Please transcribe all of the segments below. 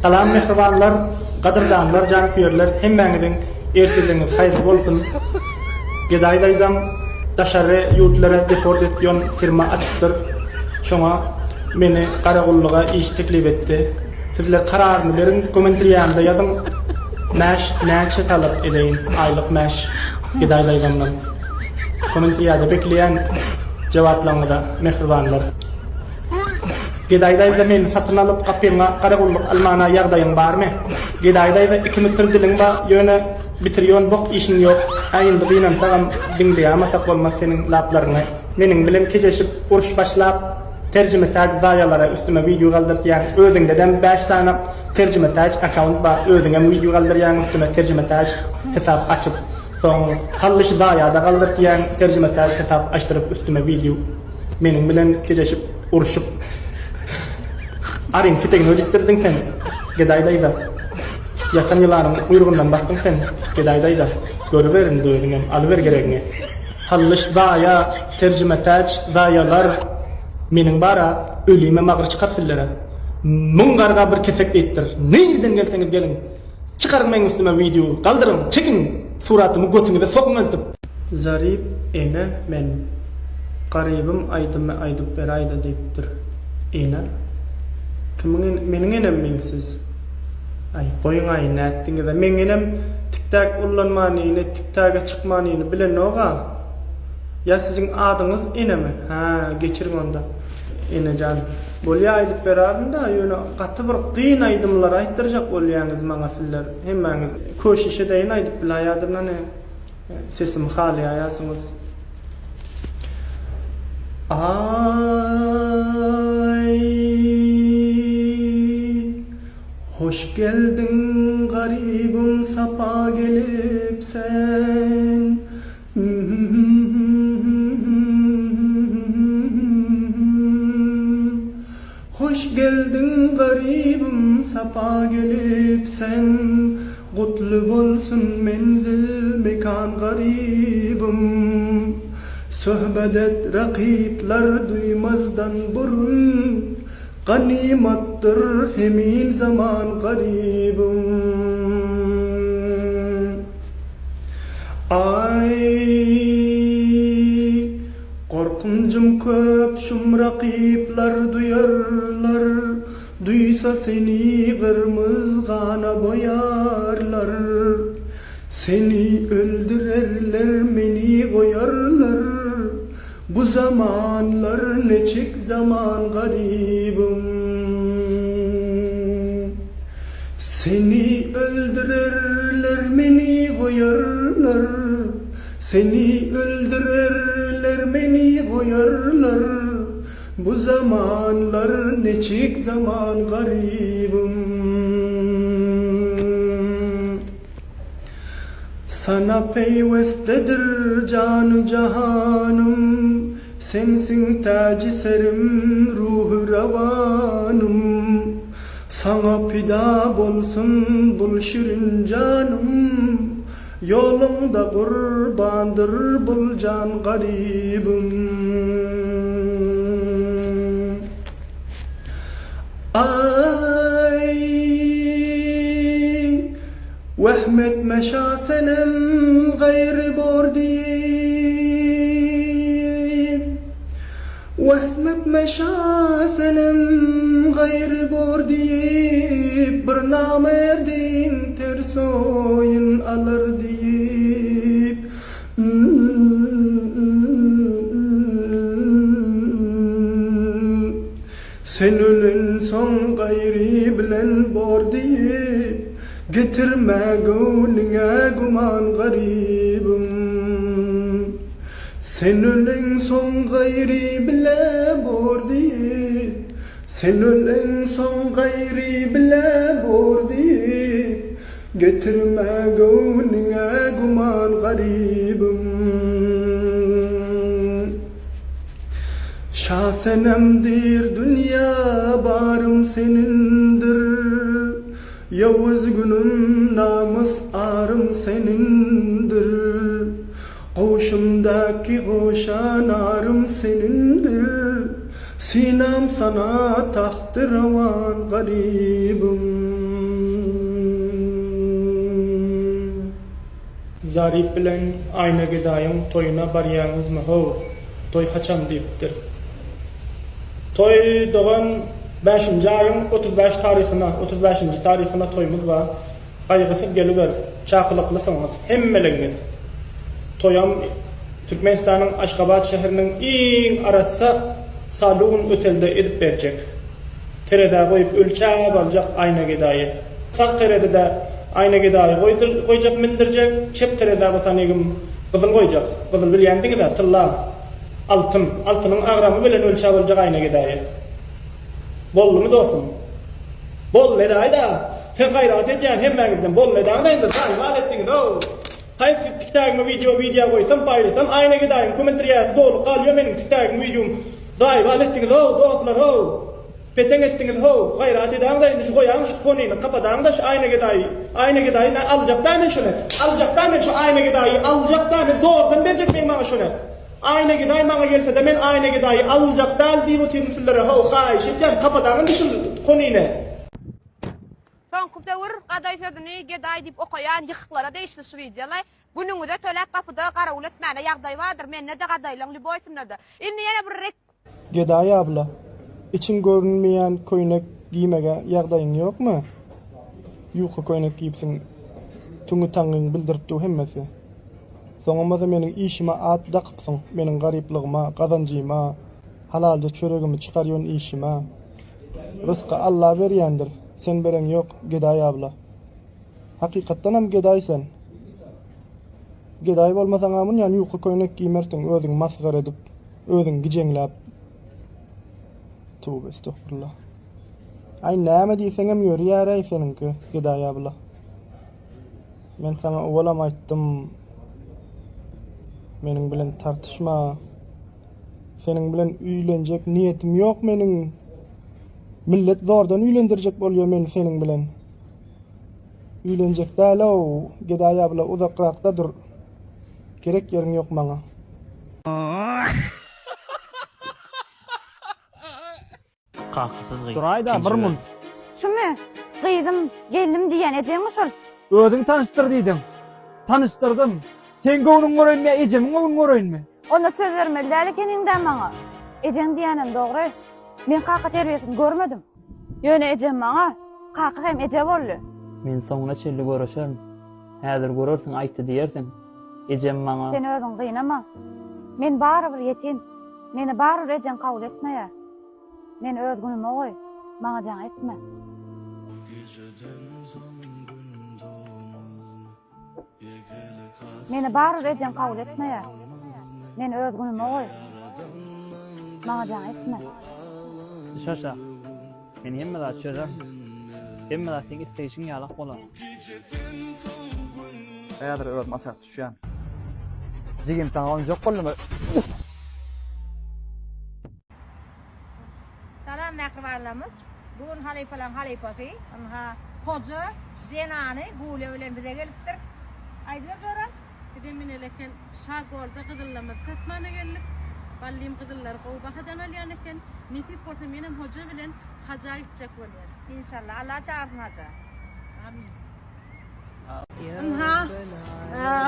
Salam mehribanlar, qadrdanlar, jankyörler, hemmäňiziň ertirliňiz haýyrly bolsun. Gedaýdaýsam daşary ýurtlara deport etýän firma açypdyr. Şoňa meni Garagullyga iş teklip etdi. Sizler kararyny berin, kommentarýamda ýazyň. Näçe talap edeýin aýlyk mäş gedaýdaýsamdan. Kommentarýada bekleýän jawaplarynızda mehribanlar. Gedaýdaýda men satyn alyp gapyňa Garagullyk almana ýagdaýyň barmy? Gedaýdaýda 2 metr diliň bar, ýöne bitirýän bok işiň ýok. Aýyndy bilen tagam diňleýämasak bolmaz seniň laplaryňy. Meniň bilen kejeşip uruş başlap terjime täz daýalara üstüme video galdyrýan, özüňden 5 tane terjime täz account bar, özüňe video galdyrýan, üstüme terjime täz hesap açyp, soň hallyş daýada galdyrýan terjime täz hesap açdyryp üstüme video meniň bilen kejeşip uruşup arın kitegini öjitdirdiň sen. Gedaýdaýda ýatan ýylaryň uyrugundan bakdyň sen. Gedaýdaýda görüberin döýüňem alyber geregiňi. Hallyş daýa terjime täz daýalar meniň bara ölüme magry çykartdylar. Mungarga bir kesek etdir. Nereden gelseňiz gelin. Çykarmaň üstüme video, galdyryn, çekin suratymy götüňize sokmaýdyp. Zarip ene men garybym aýdyp beraýda diýipdir. Ene kimin meniň enem meňsiz. Ay goýuň ay nätdiňiz. Men enem tiktak ullanmanyny, tiktaga çykmanyny bilen oga. Ya sizin adyňyz enemi? Ha, geçirin onda. Enejan. Bolýa aýdyp beraryn da, ýöne gaty bir qyyn aýdymlar aýtdyrjak bolýaňyz maňa sizler. Hemmäňiz köşiş edeýin aýdyp bilaýadyrlar ne? Sesim hali aýasyňyz. Ay, hoş geldin garibim, sapa gelipsen. Hoş geldin garibim, sapa gelipsen. Kutlu bolsun menzil mekan garibim. Söhbet et rakipler duymazdan burun. Ganimattır hemin zaman garibim. Ay, korkuncum köp şum rakipler duyarlar. Duysa seni kırmızgana boyarlar. Seni öldürerler, meni koyarlar. Bu zamanlar neçik zaman garibim. Seni öldürerler, meni koyarlar. Seni öldürerler, meni koyarlar. Bu zamanlar neçik zaman garibim. Sana peywestedir canı cahanım. Sensin tacı serim, ruhu ravanım. Sana pida bolsun bul şirin canım. Yolunda kurbandır bul can garibim. Ay, vehmet meşasenem gayri bordiyim. Vehmet meşasenem gayri bordiyim. Bir namerdin ters oyun alır deyip. Sen ölün son gayri bilen bor deyip. Getirme gönlüne guman garibim. Sen ölün son gayri bile bor deyip. Sen ölün son gayri bile bor deyip. Getirme gönlüne guman garibim. Şahsenemdir dünya, barım senindir. Yavuz günüm, namus arım senindir. Koşumdaki koşan arım senindir. Sinam sana taht Tıravan garibim. Zarip bilen ayna gedaýyň toyuna barýaňyzmy? Haw, toy haçan diýipdir. Toy dogan 5-nji aýyň 35 taryhyna, 35-nji taryhyna toýumuz bar. Gaýgysy geliber, çaqlyklysynız, hemmeleňiz. Toyam Türkmenistanyň Aşgabat şäheriniň iň arassa salugun ötelde edip berjek. Terede goýup ölçäp aljak ayna gedaýy. Saq terede de ayna gedaýy goýjak mindirjek, çep terede basanygym gyzyl goýjak. Gyzyl bilýändiňiz de tylla altynyň agramy bilen ölçäp aljak ayna gedaýy. Bollumy dostum? Bol edaýda. Sen gaýrat edýän hemmägiden bol edaýda daýmal etdiňiz. Haýsy TikTok'ma video goýsam, paýlasam, ayna gedaýym kommentarýasy dolu galýar meniň TikTok'ma videom. Daýmal etdiňiz, dostlar, Peten etdiňiz, gaýrat edäňiz, şu goýaň şu konyny kapadaňda şu ayna gedaýy aljakdan şunu. Aljakdan şu ayna gedaýy aljakdan zordan berjek men maňa şunu. Ayna gedaýy maňa gelse de men ayna gedaýy aljakdan diýip oturmuşlar. Haýyş etjän kapadaňda şu konyny. Son kupdawr gaday sözüni geday dip okayan ýyklara değişdi şu videolar. Günüňi de tölek gapyda garawul etmäne ýagdaý bardyr. Menne de gadaylaňly boýsunada. Indi ýene bir Gedaýy abla, için görünmeýän köýnek giýmege ýagdaýyň ýokmy? Ýuky köýnek giýipsiň, tuňy taňyň bildiripdi hemmesi. Soňamada meniň işime at dakypsyň, meniň garyplygyma, gazanjyma, halalja çöregimi çykarýan işime. Rızky Allah berýändir. Sen bereň ýok, gedaýy abla. Hakykatdan hem gedaýsen. Gedaýy bolmasaň amyn ýani ýuky köýnek giýmersiň, özüň masgar edip, özüň gijeňläp. Tövbe estağfurullah. Ay näme diýseň hem ýörýär seninki, gedaýy abla. Men sana owalam aýtdym. Meniň bilen tartışma. Senin bilen üýlenjek niýetim ýok meniň. Millet zordan üýlendirjek bolýar meni senin bilen. Üýlenjek däl-o, gedaýy abla uzakrakda dur. Gerek ýeriň ýok maňa. Kakısız gıyız. Durayda bir mun. Şumy? Gyýdym, geldim diýen ejeň şol. Özüň tanıştyr diýdim. Tanıştyrdım. Sen göwnüň görünme, ejemiň göwnüň görünme. Onda söz bermeli däl ekeniňden maňa. Ejeň diýenem dogry. Men kaka terbiyesini görmedim. Ýöne ejem maňa kaka hem eje boldy. Men soňra çelli göreşerim. Häzir görersiň aýtdy diýersiň. Ejem maňa. Sen özüň gynama. Men barybir ýetim. Meni barybir ejem kabul etmeýär. Men öz günüme goý. Maňa jaň etme. Meni barybir ejem kabul etmeýär. Men öz günüme goý. Maňa jaň etme. Şaşa. Men hemme da çözer. Hemme da sen isteýiň ýalak bolar. Häzir öz masak düşýän. Jigim saňa on jok bolmy? Salam mehribanlarymyz. Bugün halifalan halifasy, hoca Zenany Gule bilen bize gelipdir. Aýdylar jora. Gidem men eleken şagolda gydyllama satmana gelip ballim gydyllar gowy bahadan alýan eken. Nisip bolsa menem hoja bilen haja içjek bolýar. İnşallah Allah çağırsın haja. Amin.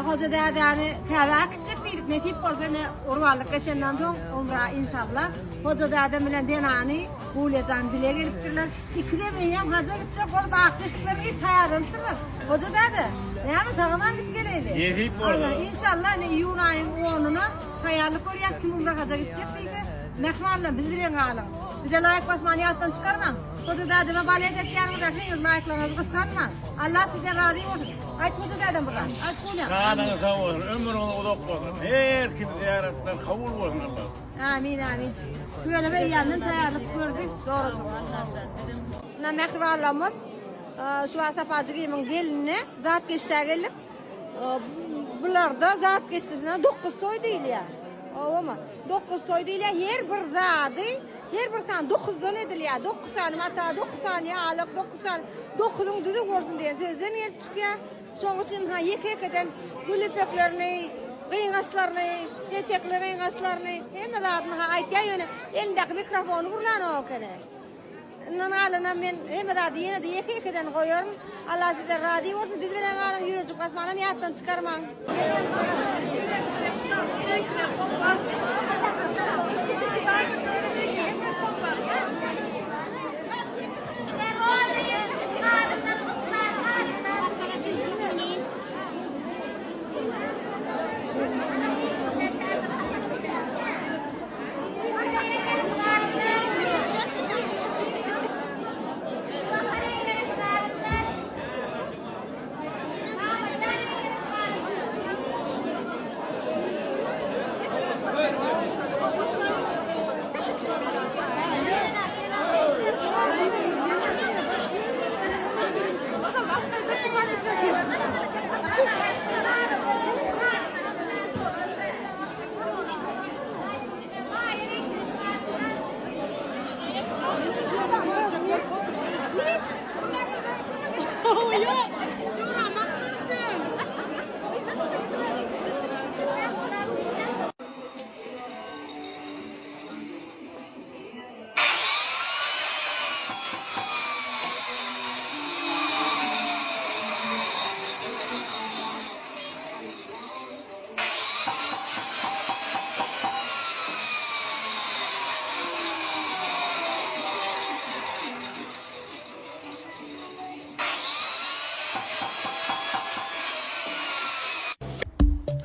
Hoca dädäni täzäk içjek diýip nesip bolsa ne urwanlyk geçenden soň umra inşallah. Hoca dädem bilen Zenany Gule jan bile gelipdirler. İkide meýem haja içjek bol bagçyşlary taýarlandylar. Hoca däde, näme sagaman git geleli. İnşallah ne ýyl aýynyň 10-una taýarlyk görýär kim umra haja gitjek diýse. Mehmanlar bildiren galyň. Bize laýyk basmanyatdan çykarmaň. Hoca dädeme balya getýärmiň, şeňiz laýyklaryňyzy gysganmaň. Allah size razy bolsun. Aýt hoca dädem bilen. Aýt şunu. Sağdan sağ olun, ömrüňiz uzak bolsun. Her kim ziyaretler kabul bolsun Allah. Amin amin. Şöyle bir yandan taýarlyk gördük. Doğru. Na mehribanlarymyz, şu Sapajygyň geline zat geçtä gelip, bularda zat geçdisine 9 toy diýilýär. Owama 9 toy diýilýär, her bir zady, her bir tane 9dan edilýär. 9 tane mata, 9 tane alyk, 9 tane 9'un düzü bolsun diýen sözden gelip çykýar. Şoň üçin ýeke-ýekeden gülüpeklerini, gıyğaçlaryny, çeçekli gıyğaçlaryny hemme zadyny aýtýar ýöne elindäki mikrofony gurlan okene. alına men hem radi yine de yekeden koyuyorum. Allah size radi olsun. Biz bilen alın yürücük basmana niyattan çıkarman.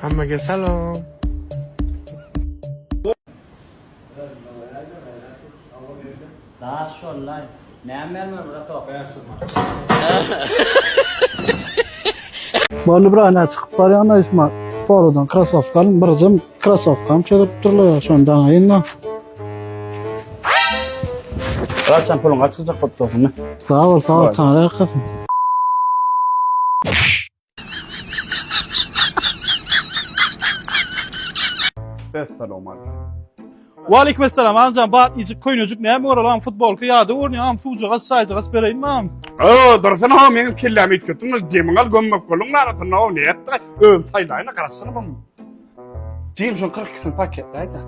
Hammaga salom. Daha şollay. Näme berme burada toqayarsın. Bolu brana çıkıp barýan isma. Forudan krasovkalyň birzim krasovkam çöküp durlar şondan aýynda. Kaçan pulun kaçacak fotoğrafını. Sağ ol, tanrı arkasın. Esselamu aleyküm. Waleyküm selam. Ancan bat icik koyuncuk näme oralan futbolky ýa-da oynýan fuwjaga saýjaga berýärmi? Dursana ha benim kellemi kötüňiz demeňal gömmek bolun aratyna o näetdi? Faýdalyna garaşsyna bu. Jim şo 42 paketläýdi.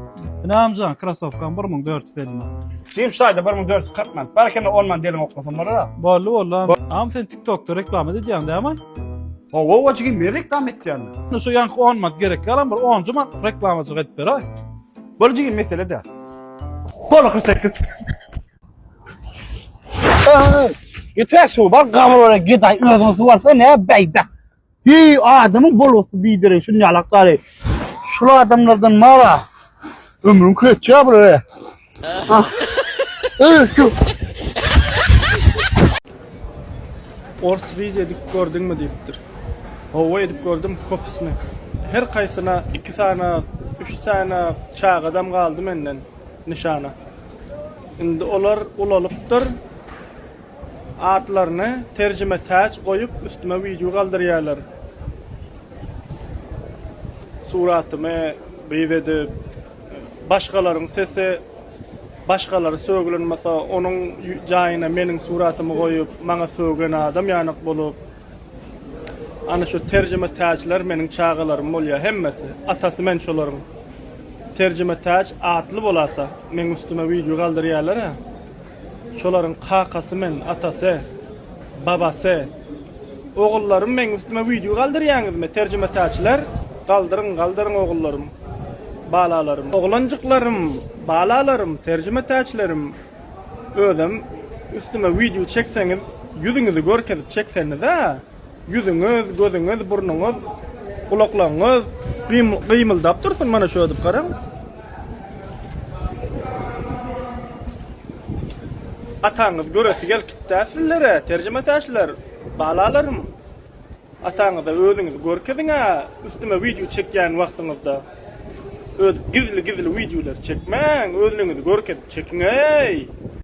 Namjan krasovkam 1450 man. Jim şaýda 1440 man. Barkana 10 man deliň oklasam bara. Bolly. Am sen TikTok'da reklam edýän däme? O jigin bir reklam etýän. Şu ýanky 10 man gerek galan bir 10 man reklamajy edip beray. Bol jigin mesele de. Bol 48. Yeter şu bak gamal ora giday özüň suwarsa ne beýde. Hi adamyň bolosy bidirin şu ýalaklary. Şu adamlardan mara. Ömrüm köçe buraya. Şu. Ors video edip gördüňmi diýipdir. Owa edip gördüm kopismi. Her kaýsyna 2 tane, 3 tane çağ adam galdy menden nişana. Indi olar ulalypdyr. Adlaryny terjime täç goýup üstüme video galdyrýarlar. Suratymy beýdedip başgalaryň sesi başgalary sögülenmese onuň jaýyna meniň suratymy goýup maňa sögen adam ýanyk bolup ana şu terjime täçler meniň çağalarym bolýar hemmesi atasy men şolaryň terjime täç atly bolasa men üstüme video galdyrýarlar ha şolaryň kakasy men atasy babasy ogullarym men üstüme video galdyrýaňyzmy terjime täçler galdyryn ogullarym balalarym oglanjyklarym balalarym terjime täçlerim ödüm üstüme video çekseňiz yüzüňizi görkezip çekseniz ha yüzüňiz gözüňiz burnuňyz kulaklaryňyz gymyldap dursun mana şu edip garaň ataňyz göresi gelkitdäsizler terjime täçler balalarym ataňyz özüňiz görkeziň ha üstüme video çekýän wagtyňyzda gizli videolar çekmeň, özüňizi görkezip çekiň ey.